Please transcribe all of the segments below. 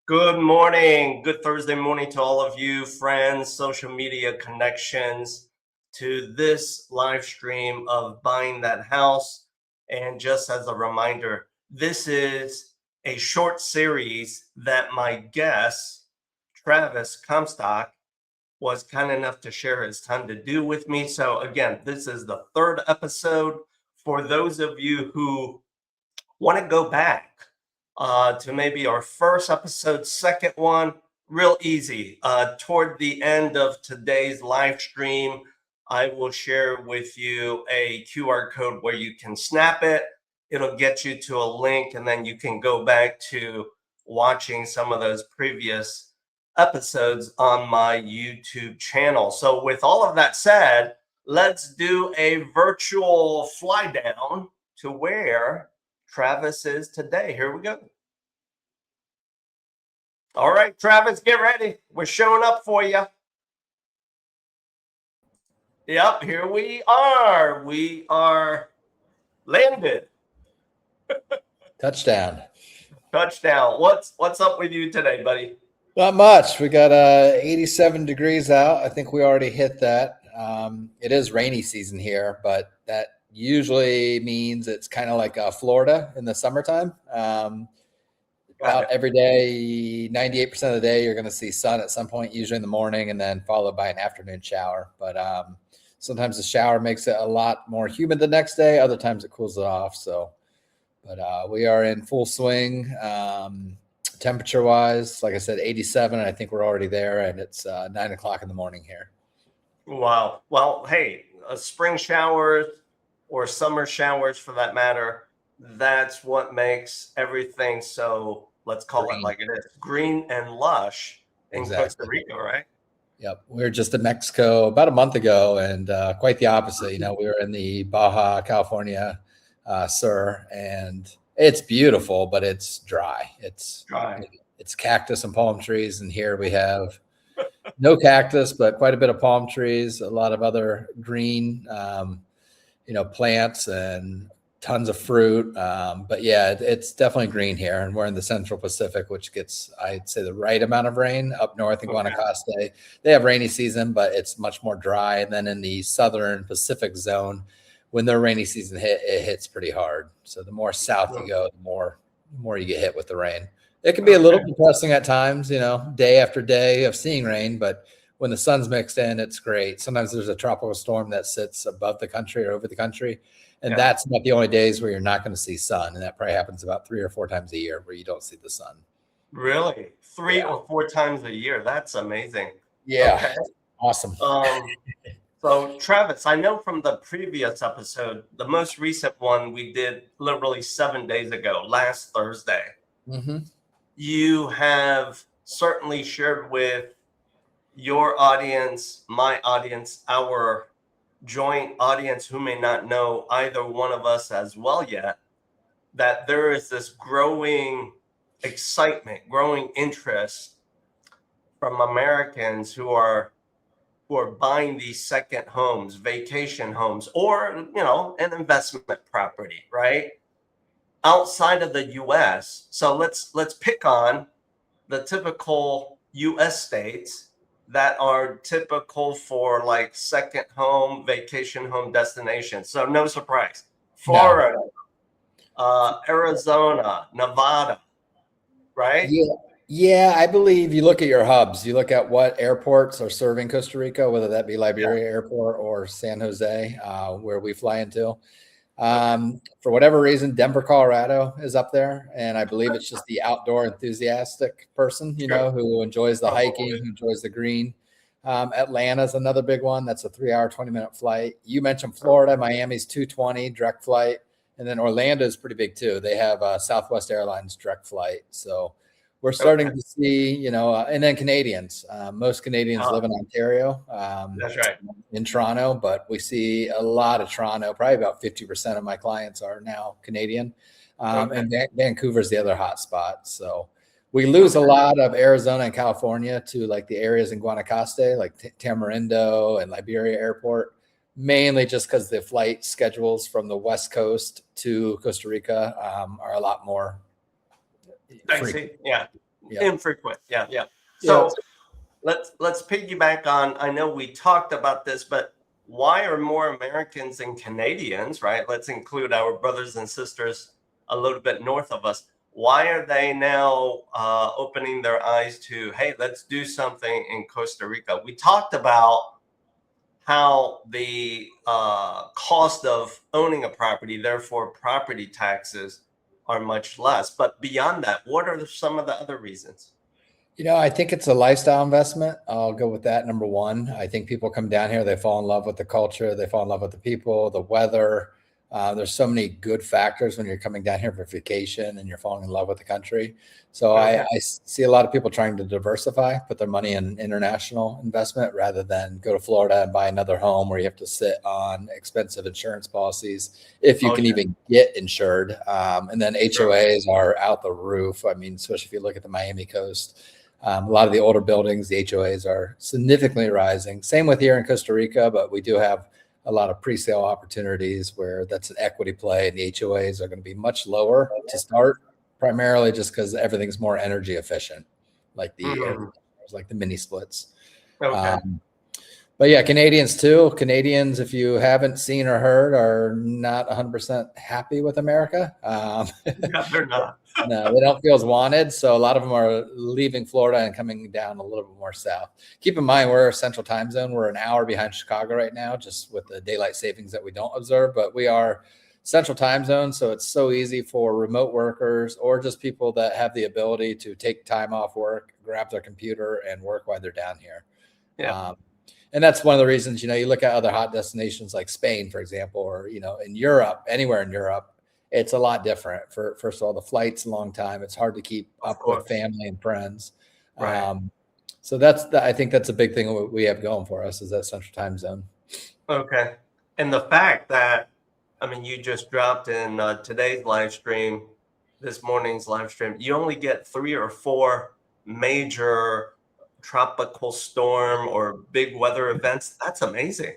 Good morning. Good Thursday morning to all of you friends, social media connections, to this live stream of Buying That House. And just as a reminder, this is a short series that my guest, Travis Comstock, was kind enough to share his time to do with me. So again, this is the third episode. For those of you who want to go back to maybe our first episode, second one, real easy. Toward the end of today's live stream, I will share with you a QR code where you can snap it. It'll get you to a link, and then you can go back to watching some of those previous episodes on my YouTube channel. So with all of that said, let's do a virtual fly down to where Travis is today. Here we go. All right, Travis, get ready. We're showing up for you. Yep, here we are. We are landed. Touchdown. Touchdown. What's up with you today, buddy? Not much. We got 87 degrees out. I think we already hit that. It is rainy season here, but that usually means it's kind of like Florida in the summertime. About every day, 98% of the day, you're going to see sun at some point, usually in the morning, and then followed by an afternoon shower. But sometimes the shower makes it a lot more humid the next day. Other times it cools it off. But we are in full swing. Temperature-wise, like I said, 87. I think we're already there, and it's 9 o'clock in the morning here. Wow. Well, hey, spring showers or summer showers for that matter, that's what makes everything so, let's call it like it is, green and lush in Costa Rica, right? Yep. We were just in Mexico about a month ago, and quite the opposite. You know, we were in the Baja California Sur, and it's beautiful, but it's dry. It's cactus and palm trees, and here we have no cactus, but quite a bit of palm trees, a lot of other green, plants and tons of fruit. But yeah, it's definitely green here, and we're in the Central Pacific, which gets, I'd say, the right amount of rain. Up north in Guanacaste, they have rainy season, but it's much more dry. And then in the Southern Pacific zone, when their rainy season it hits pretty hard. So the more south you go, the more you get hit with the rain. It can be a little depressing at times, day after day of seeing rain, but when the sun's mixed in, it's great. Sometimes there's a tropical storm that sits above the country or over the country, and that's not the only days where you're not going to see sun. And that probably happens about 3 or 4 times a year where you don't see the sun. Really? 3 or 4 times a year? That's amazing. Yeah. Okay. Awesome. So Travis, I know from the previous episode, the most recent one we did literally 7 days ago, last Thursday. Mm-hmm. You have certainly shared with your audience, my audience, our joint audience who may not know either one of us as well yet, that there is this growing excitement, growing interest from Americans who are buying these second homes, vacation homes, or, an investment property, right? Outside of the US. So let's pick on the typical U.S. states that are typical for like second home, vacation home destinations. So no surprise. No. Florida, Arizona, Nevada, right? Yeah. Yeah, I believe you look at your hubs. You look at what airports are serving Costa Rica, whether that be Yeah. Liberia Airport or San Jose, where we fly into. Okay. For whatever reason, Denver, Colorado is up there. And I believe it's just the outdoor enthusiastic person, Sure. who enjoys the hiking, Probably. who enjoys the green. Atlanta's another big one. That's a 3-hour, 20-minute flight. You mentioned Florida. Miami's 220 direct flight. And then Orlando is pretty big too. They have a Southwest Airlines direct flight. So we're Okay. starting to see, and then Canadians. Most Canadians live in Ontario. That's right. In Toronto, but we see a lot of Toronto. Probably about 50% of my clients are now Canadian. Okay. And Vancouver's the other hot spot. So we lose a lot of Arizona and California to like the areas in Guanacaste, like Tamarindo and Liberia Airport, mainly just because the flight schedules from the West Coast to Costa Rica are a lot more frequent. Yeah. Yeah. Infrequent. Yeah. Yeah. So let's piggyback on. I know we talked about this, but why are more Americans and Canadians, right? Let's include our brothers and sisters a little bit north of us. Why are they now opening their eyes to, hey, let's do something in Costa Rica? We talked about how the cost of owning a property, therefore property taxes, are much less. But beyond that, what are some of the other reasons? I think it's a lifestyle investment. I'll go with that. Number one, I think people come down here, they fall in love with the culture, they fall in love with the people, the weather. There's so many good factors when you're coming down here for vacation and you're falling in love with the country. So Okay. I see a lot of people trying to diversify, put their money in international investment rather than go to Florida and buy another home where you have to sit on expensive insurance policies if you can even get insured. And then HOAs are out the roof. I mean, especially if you look at the Miami coast. A lot of the older buildings, the HOAs are significantly rising. Same with here in Costa Rica, but we do have a lot of pre-sale opportunities where that's an equity play, and the HOAs are going to be much lower to start, primarily just because everything's more energy efficient, like the air conditioners, like the mini splits. Okay. But yeah, Canadians too. Canadians, if you haven't seen or heard, are not 100% happy with America. Yeah, they're not. No, they don't feel as wanted. So a lot of them are leaving Florida and coming down a little bit more south. Keep in mind, we're a central time zone. We're an hour behind Chicago right now, just with the daylight savings that we don't observe. But we are central time zone. So it's so easy for remote workers or just people that have the ability to take time off work, grab their computer and work while they're down here. Yeah. And that's one of the reasons, you look at other hot destinations like Spain, for example, or, in Europe, anywhere in Europe, it's a lot different. First of all, the flight's a long time. It's hard to keep up with family and friends. Right. So I think that's a big thing we have going for us is that central time zone. Okay. And the fact that, you just dropped in today's live stream, this morning's live stream, you only get 3 or 4 major tropical storm or big weather events. That's amazing.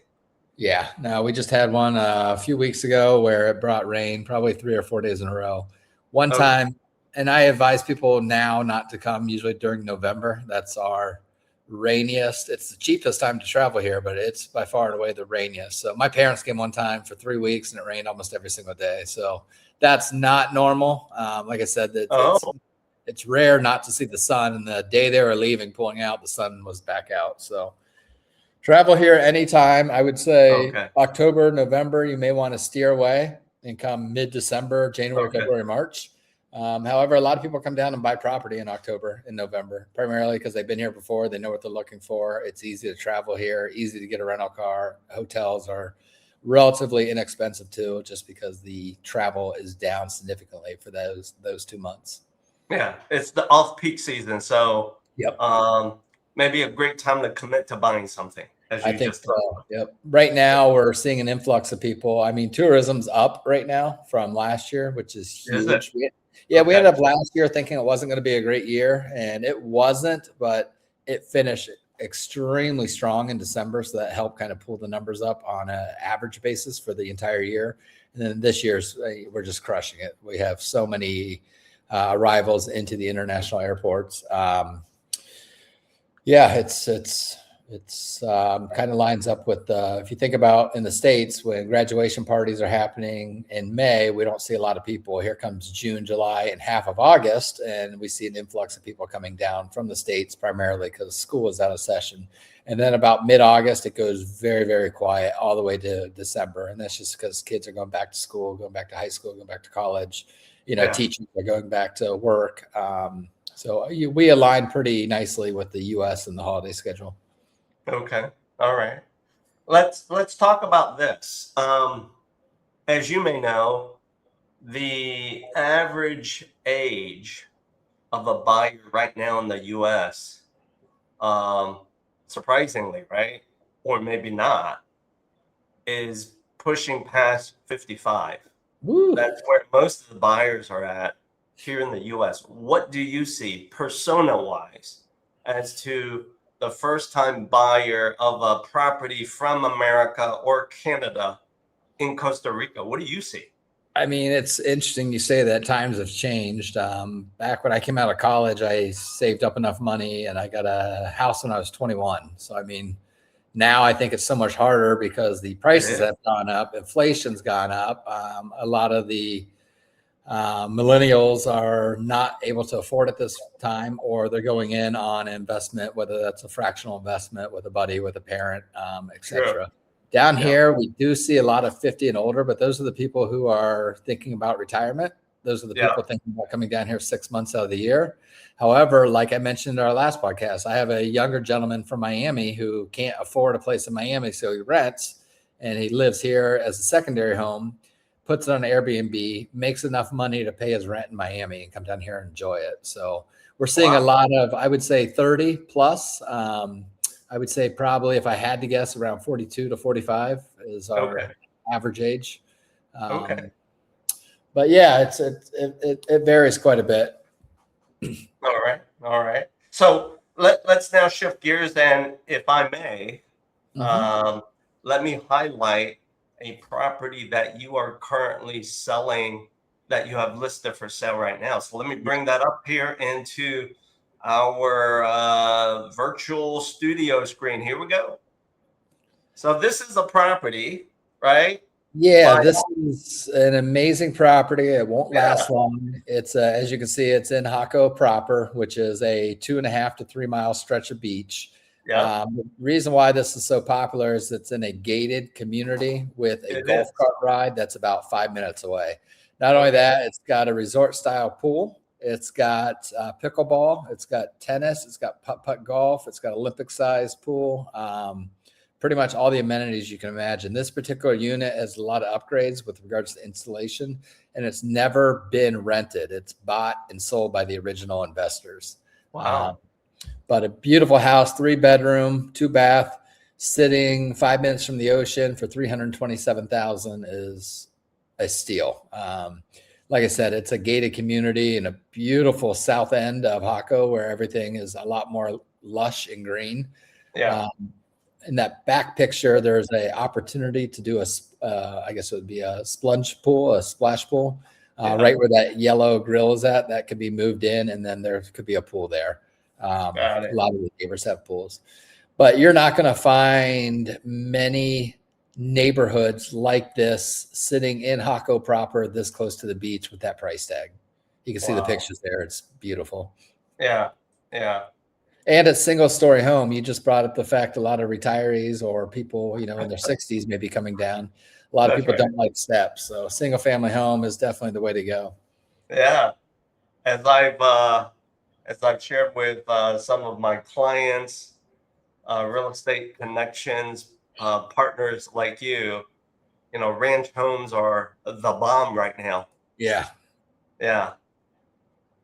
Yeah, no, we just had one a few weeks ago where it brought rain probably 3 or 4 days in a row. One time, and I advise people now not to come usually during November. That's our rainiest. It's the cheapest time to travel here, but it's by far and away the rainiest. So my parents came one time for 3 weeks and it rained almost every single day. So that's not normal. Like I said, it's rare not to see the sun. And the day they were leaving, pulling out, the sun was back out. So travel here anytime. I would say October, November, you may want to steer away and come mid-December, January, February, March. However, a lot of people come down and buy property in October and November, primarily because they've been here before. They know what they're looking for. It's easy to travel here, easy to get a rental car. Hotels are relatively inexpensive too, just because the travel is down significantly for those 2 months. Yeah, it's the off-peak season. So maybe a great time to commit to buying something. I think so. Yep. Right now, we're seeing an influx of people. Tourism's up right now from last year, which is huge. We ended up last year thinking it wasn't going to be a great year, and it wasn't, but it finished extremely strong in December. So that helped kind of pull the numbers up on an average basis for the entire year. And then this year's, we're just crushing it. We have so many arrivals into the international airports. Yeah, it's kind of lines up with if you think about in the States when graduation parties are happening in May, we don't see a lot of people. Here comes June, July, and half of August, and we see an influx of people coming down from the States primarily because school is out of session. And then about mid-August, it goes very, very quiet all the way to December. And that's just because kids are going back to school, going back to high school, going back to college. Teachers are going back to work. So we align pretty nicely with the U.S. and the holiday schedule. Okay. All right. Let's talk about this. As you may know, the average age of a buyer right now in the U.S., surprisingly, right, or maybe not, is pushing past 55. Woo. That's where most of the buyers are at here in the U.S. What do you see persona-wise as to the first-time buyer of a property from America or Canada in Costa Rica? What do you see? I mean, it's interesting you say that times have changed. Back when I came out of college, I saved up enough money and I got a house when I was 21. So, I mean, now I think it's so much harder because the prices have gone up, inflation's gone up. A lot of the millennials are not able to afford at this time, or they're going in on investment, whether that's a fractional investment with a buddy, with a parent, etc. Sure. Down here, we do see a lot of 50 and older, but those are the people who are thinking about retirement. Those are the people thinking about coming down here 6 months out of the year. However, like I mentioned in our last podcast, I have a younger gentleman from Miami who can't afford a place in Miami, so he rents, and he lives here as a secondary home, puts it on Airbnb, makes enough money to pay his rent in Miami and come down here and enjoy it. So we're seeing a lot of, I would say 30 plus. I would say probably, if I had to guess, around 42 to 45 is our average age. But yeah, it varies quite a bit. All right. So let's now shift gears, and if I may, let me highlight a property that you are currently selling that you have listed for sale right now. So let me bring that up here into our virtual studio screen. Here we go. So this is a property, right? Yeah, this is an amazing property. It won't last long. It's as you can see, it's in Jaco proper, which is a 2.5 to 3 mile stretch of beach. The reason why this is so popular is it's in a gated community with a golf cart ride that's about 5 minutes away. Not only that, it's got a resort style pool. It's got pickleball. It's got tennis. It's got putt-putt golf. It's got Olympic sized pool. Pretty much all the amenities you can imagine. This particular unit has a lot of upgrades with regards to installation, and it's never been rented. It's bought and sold by the original investors. Wow. But a beautiful house, 3-bedroom, 2-bath, sitting 5 minutes from the ocean for $327,000 is a steal. Like I said, it's a gated community in a beautiful south end of Jaco where everything is a lot more lush and green. In that back picture, there's an opportunity to do I guess it would be a splash pool, right where that yellow grill is at. That could be moved in, and then there could be a pool there. A lot of the neighbors have pools, but you're not going to find many neighborhoods like this sitting in Jaco proper, this close to the beach with that price tag. You can see the pictures there. It's beautiful. Yeah. And a single story home. You just brought up the fact a lot of retirees or people, in their 60s may be coming down. A lot of people don't like steps. So single family home is definitely the way to go. Yeah. As I've shared with some of my clients, real estate connections, partners like you, ranch homes are the bomb right now. Yeah.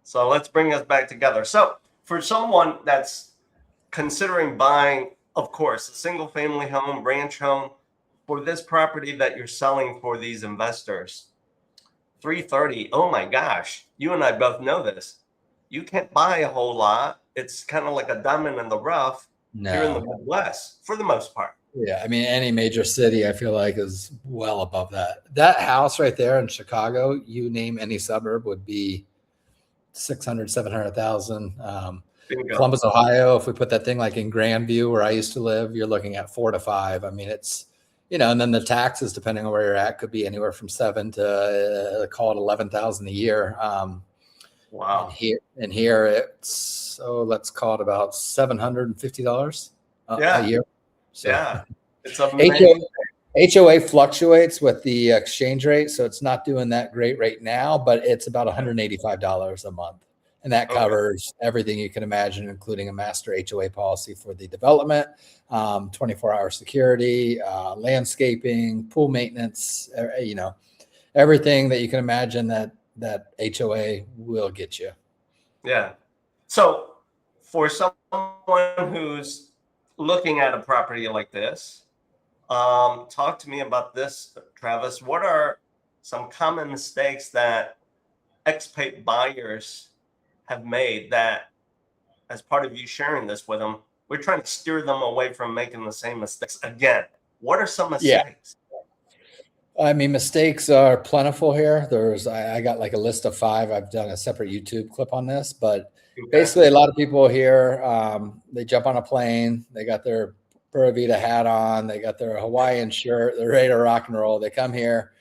So let's bring us back together. So for someone that's considering buying, of course, a single family home, ranch home, for this property that you're selling for these investors, 330, oh my gosh, you and I both know this. You can't buy a whole lot. It's kind of like a diamond in the rough here in the Midwest for the most part. Yeah, I mean, any major city, I feel like, is well above that. That house right there in Chicago, you name any suburb, would be 600, 700,000. Bingo. Columbus, Ohio, if we put that thing like in Grandview where I used to live, you're looking at 4 to 5. I mean, it's, and then the taxes, depending on where you're at, could be anywhere from 7 to call it 11,000 a year. Wow. And here it's, so let's call it about $750 a year. So yeah, it's amazing. HOA fluctuates with the exchange rate, so it's not doing that great right now, but it's about $185 a month. And that covers everything you can imagine, including a master HOA policy for the development, 24-hour security, landscaping, pool maintenance, everything that you can imagine that HOA will get you. Yeah. So for someone who's looking at a property like this, talk to me about this, Travis. What are some common mistakes that expat buyers have made that, as part of you sharing this with them, we're trying to steer them away from making the same mistakes again? What are some mistakes? I mean, mistakes are plentiful here. I got like a list of 5. I've done a separate YouTube clip on this, but basically a lot of people here, they jump on a plane, they got their Pura Vida hat on, they got their Hawaiian shirt, they're ready to rock and roll. They come here,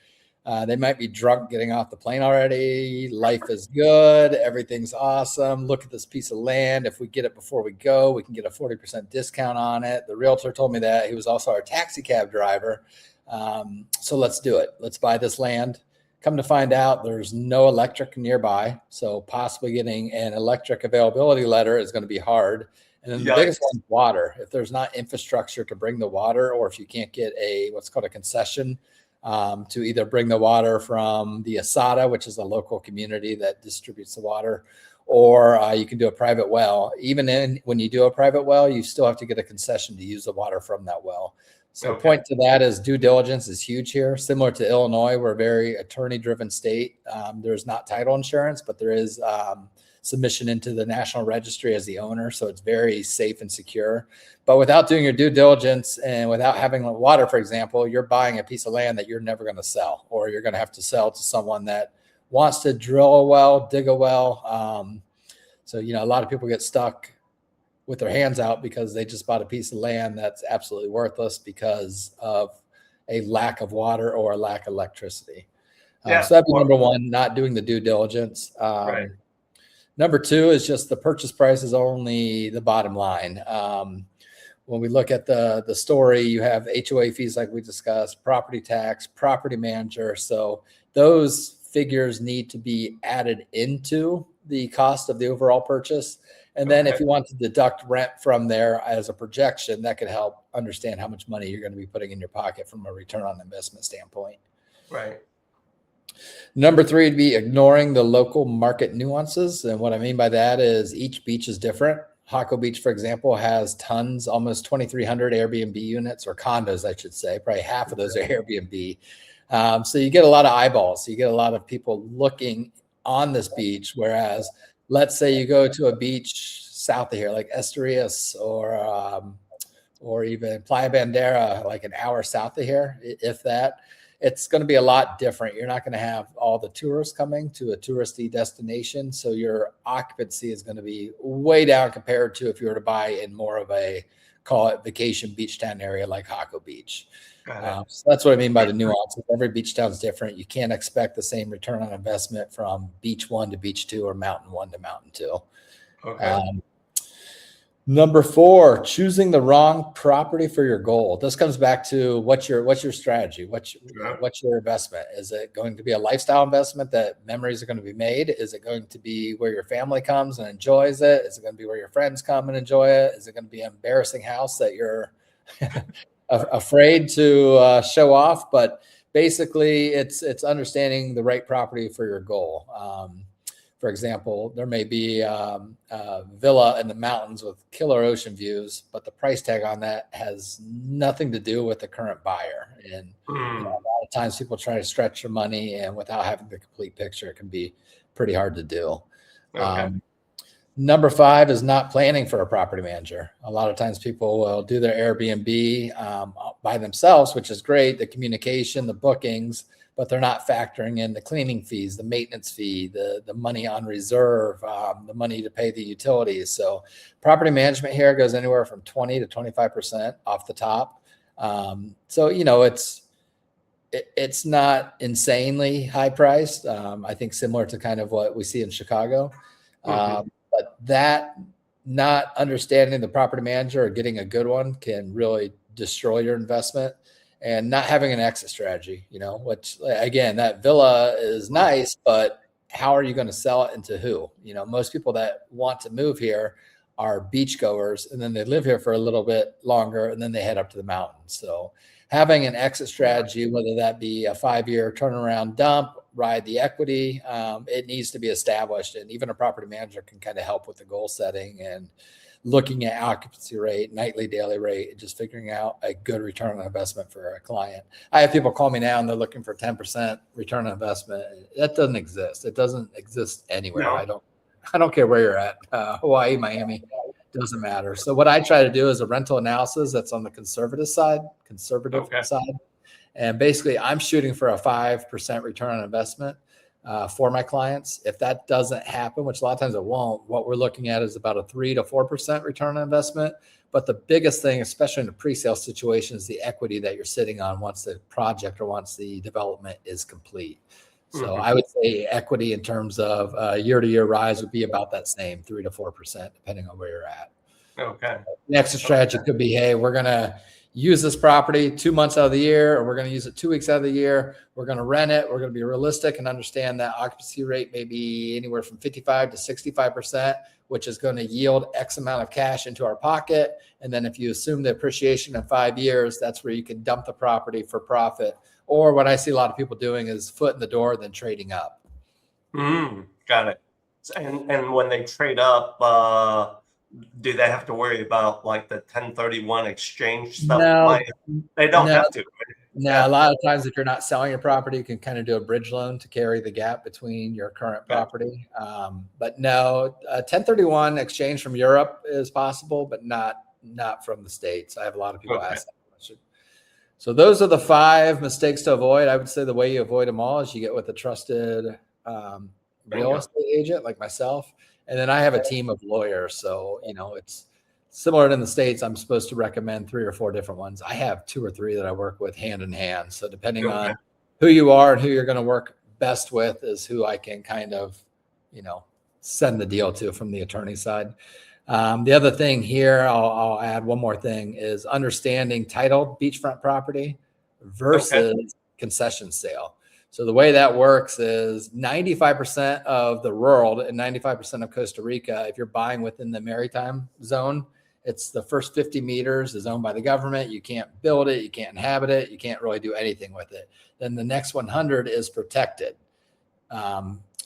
they might be drunk getting off the plane already. Life is good, everything's awesome. Look at this piece of land. If we get it before we go, we can get a 40% discount on it. The realtor told me that. He was also our taxi cab driver. So let's do it. Let's buy this land. Come to find out, there's no electric nearby. So possibly getting an electric availability letter is going to be hard. And then the biggest one is water. If there's not infrastructure to bring the water, or if you can't get what's called a concession to either bring the water from the Asada, which is a local community that distributes the water, or you can do a private well. Even when you do a private well, you still have to get a concession to use the water from that well. So point to that is due diligence is huge here. Similar to Illinois, we're a very attorney-driven state. There's not title insurance, but there is submission into the National Registry as the owner. So it's very safe and secure. But without doing your due diligence and without having water, for example, you're buying a piece of land that you're never going to sell, or you're going to have to sell to someone that wants to drill a well, dig a well. So, a lot of people get stuck with their hands out because they just bought a piece of land that's absolutely worthless because of a lack of water or a lack of electricity. So that'd be number 1, not doing the due diligence. Number 2 is just the purchase price is only the bottom line. When we look at the story, you have HOA fees like we discussed, property tax, property manager. So those figures need to be added into the cost of the overall purchase. And then if you want to deduct rent from there as a projection, that could help understand how much money you're going to be putting in your pocket from a return on investment standpoint. Right. Number 3 would be ignoring the local market nuances. And what I mean by that is each beach is different. Hako Beach, for example, has tons, almost 2,300 Airbnb units, or condos, I should say. Probably half of those are Airbnb. So you get a lot of eyeballs. You get a lot of people looking on this beach, whereas let's say you go to a beach south of here, like Esterias or even Playa Bandera, like an hour south of here, if that, it's going to be a lot different. You're not going to have all the tourists coming to a touristy destination. So your occupancy is going to be way down compared to if you were to buy in more of a, call it vacation beach town area like Hako Beach. So that's what I mean by the nuances. Every beach town is different. You can't expect the same return on investment from beach 1 to beach 2 or mountain 1 to mountain 2. Number 4, choosing the wrong property for your goal. This comes back to what's your strategy? What's your investment? Is it going to be a lifestyle investment that memories are going to be made? Is it going to be where your family comes and enjoys it? Is it going to be where your friends come and enjoy it? Is it going to be an embarrassing house that you're afraid to show off? But basically, it's understanding the right property for your goal. For example, there may be a villa in the mountains with killer ocean views, but the price tag on that has nothing to do with the current buyer. And a lot of times people try to stretch their money, and without having the complete picture, it can be pretty hard to do. Number 5 is not planning for a property manager. A lot of times people will do their Airbnb. by themselves, which is great, the communication, the bookings, but they're not factoring in the cleaning fees, the maintenance fee, the money on reserve, the money to pay the utilities. So property management here goes anywhere from 20 to 25% off the top. So, it's not insanely high priced. I think similar to kind of what we see in Chicago. But that not understanding the property manager or getting a good one can really destroy your investment, and not having an exit strategy, which again, that villa is nice, but how are you going to sell it and to who? Most people that want to move here are beachgoers, and then they live here for a little bit longer and then they head up to the mountains. So having an exit strategy, whether that be a 5-year turnaround dump, ride the equity, it needs to be established. And even a property manager can kind of help with the goal setting and looking at occupancy rate, nightly, daily rate, and just figuring out a good return on investment for a client. I have people call me now and they're looking for 10% return on investment. That doesn't exist. It doesn't exist anywhere. No. I don't care where you're at, Hawaii, Miami, doesn't matter. So what I try to do is a rental analysis that's on the conservative side. And basically I'm shooting for a 5% return on investment for my clients. If that doesn't happen, which a lot of times it won't, what we're looking at is about a 3 to 4% return on investment. But the biggest thing, especially in a pre-sale situation, is the equity that you're sitting on once the project or once the development is complete. So I would say equity in terms of year-to-year rise would be about that same 3 to 4%, depending on where you're at. Okay. The exit strategy could be, hey, we're going to use this property 2 months out of the year, or we're going to use it 2 weeks out of the year. We're going to rent it. We're going to be realistic and understand that occupancy rate may be anywhere from 55 to 65%, which is going to yield X amount of cash into our pocket. And then if you assume the appreciation in 5 years, that's where you can dump the property for profit. Or what I see a lot of people doing is foot in the door, then trading up. Got it. And when they trade up, do they have to worry about like the 1031 exchange stuff? No, they don't have to. Right? No, a lot of times if you're not selling your property, you can kind of do a bridge loan to carry the gap between your current property. But no, 1031 exchange from Europe is possible, but not from the States. I have a lot of people ask that question. So those are the 5 mistakes to avoid. I would say the way you avoid them all is you get with a trusted real estate agent like myself. And then I have a team of lawyers. So, it's similar in the States. I'm supposed to recommend 3 or 4 different ones. I have 2 or 3 that I work with hand in hand. So depending on who you are and who you're going to work best with is who I can kind of, send the deal to from the attorney side. The other thing here, I'll add one more thing, is understanding titled beachfront property versus concession sale. So the way that works is 95% of the world and 95% of Costa Rica, if you're buying within the maritime zone, it's the first 50 meters is owned by the government. You can't build it. You can't inhabit it. You can't really do anything with it. Then the next 100 is protected.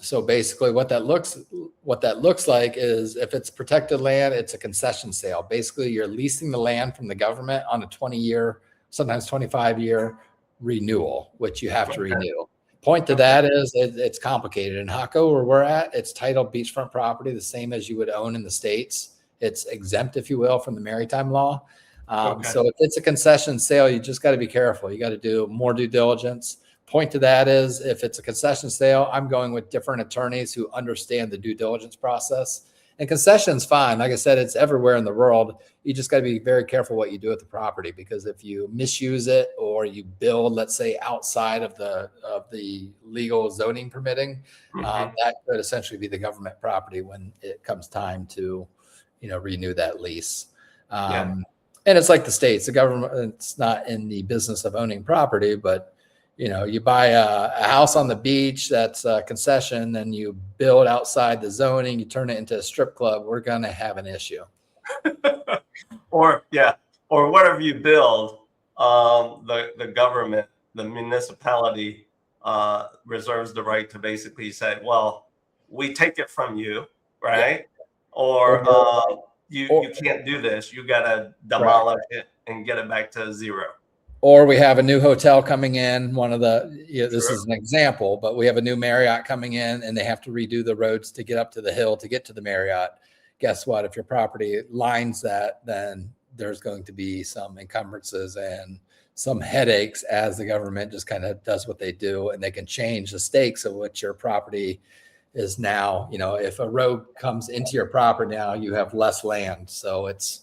So basically what that looks like is if it's protected land, it's a concession sale. Basically, you're leasing the land from the government on a 20-year, sometimes 25-year renewal, which you have to renew. Point to that is it's complicated. In Jaco, where we're at, it's titled beachfront property, the same as you would own in the States. It's exempt, if you will, from the maritime law. So if it's a concession sale, you just got to be careful. You got to do more due diligence. Point to that is if it's a concession sale, I'm going with different attorneys who understand the due diligence process. And concession's fine. Like I said, it's everywhere in the world. You just got to be very careful what you do with the property, because if you misuse it or you build, let's say, outside of the legal zoning permitting, that could essentially be the government property when it comes time to, renew that lease. And it's like the States. The government's not in the business of owning property, but you buy a house on the beach that's a concession, then you build outside the zoning, you turn it into a strip club, we're going to have an issue. Or whatever you build, the government, the municipality reserves the right to basically say, well, we take it from you, right? Or you can't do this. You got to demolish it and get it back to zero. Or we have a new hotel coming in. This is an example, but we have a new Marriott coming in and they have to redo the roads to get up to the hill to get to the Marriott. Guess what? If your property lines that, then there's going to be some encumbrances and some headaches as the government just kind of does what they do, and they can change the stakes of what your property is now. If a road comes into your property now, you have less land. So it's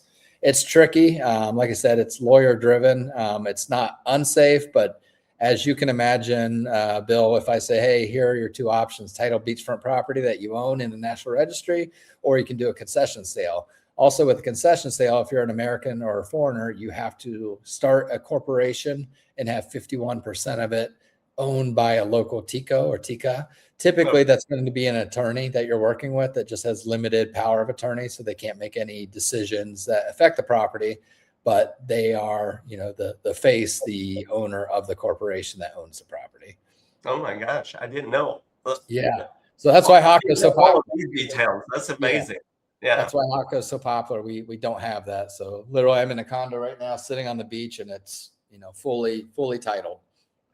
tricky. Like I said, it's lawyer driven. It's not unsafe, but as you can imagine, Bill, if I say, hey, here are your two options: title beachfront property that you own in the National Registry, or you can do a concession sale. Also, with a concession sale, if you're an American or a foreigner, you have to start a corporation and have 51% of it owned by a local TICO or TICA. Typically, that's going to be an attorney that you're working with that just has limited power of attorney, so they can't make any decisions that affect the property, but they are, the face, the owner of the corporation that owns the property. Oh my gosh, I didn't know. Yeah. So that's why HOCA is so popular. These details. That's amazing. Yeah. That's why HOCA is so popular. We don't have that. So literally, I'm in a condo right now, sitting on the beach, and it's fully titled.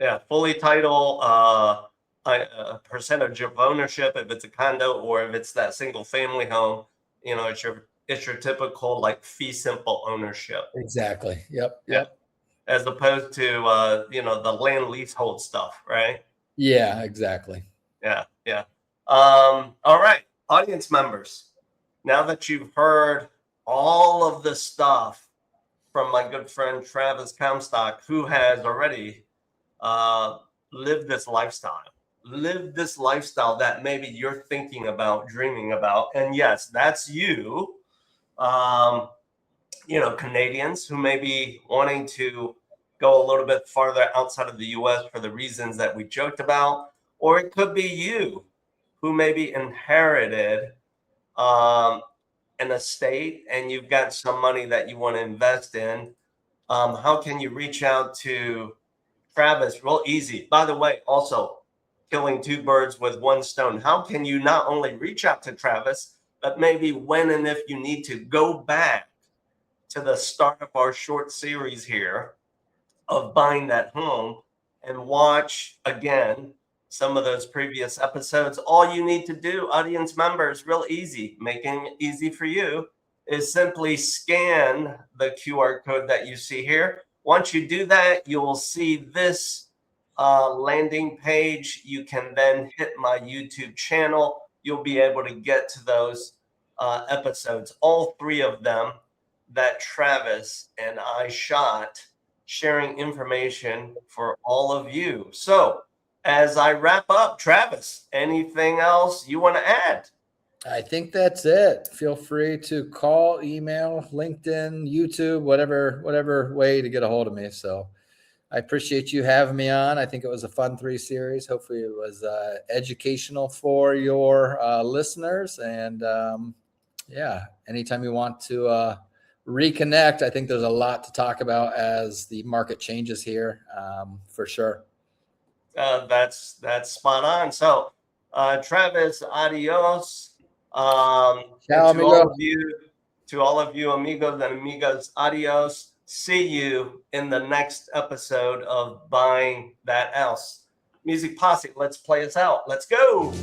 Yeah, fully titled. A percentage of ownership if it's a condo, or if it's that single family home. It's your typical like fee simple ownership. Exactly. Yep. As opposed to the land leasehold stuff, right? Yeah, exactly. Yeah. All right, audience members. Now that you've heard all of the stuff from my good friend Travis Comstock, who has already lived this lifestyle that maybe you're thinking about, dreaming about, and yes, that's you. Canadians who may be wanting to go a little bit farther outside of the U.S. for the reasons that we joked about, or it could be you who maybe inherited an estate and you've got some money that you want to invest in. How can you reach out to Travis? Real easy. By the way, also killing two birds with one stone. How can you not only reach out to Travis, but maybe when and if you need to go back to the start of our short series here of buying that home and watch again some of those previous episodes? All you need to do, audience members, real easy, making it easy for you, is simply scan the QR code that you see here. Once you do that, you will see this landing page. You can then hit my YouTube channel. You'll be able to get to those episodes, all three of them that Travis and I shot, sharing information for all of you. So as I wrap up, Travis, anything else you want to add? I think that's it. Feel free to call, email, LinkedIn, YouTube, whatever way to get a hold of me. So I appreciate you having me on. I think it was a fun 3 series. Hopefully it was educational for your listeners. And anytime you want to reconnect, I think there's a lot to talk about as the market changes here, for sure. That's spot on. So, Travis, adios. To all of you, amigos and amigas, adios. See you in the next episode of Buying That House. Music Posse, let's play us out. Let's go.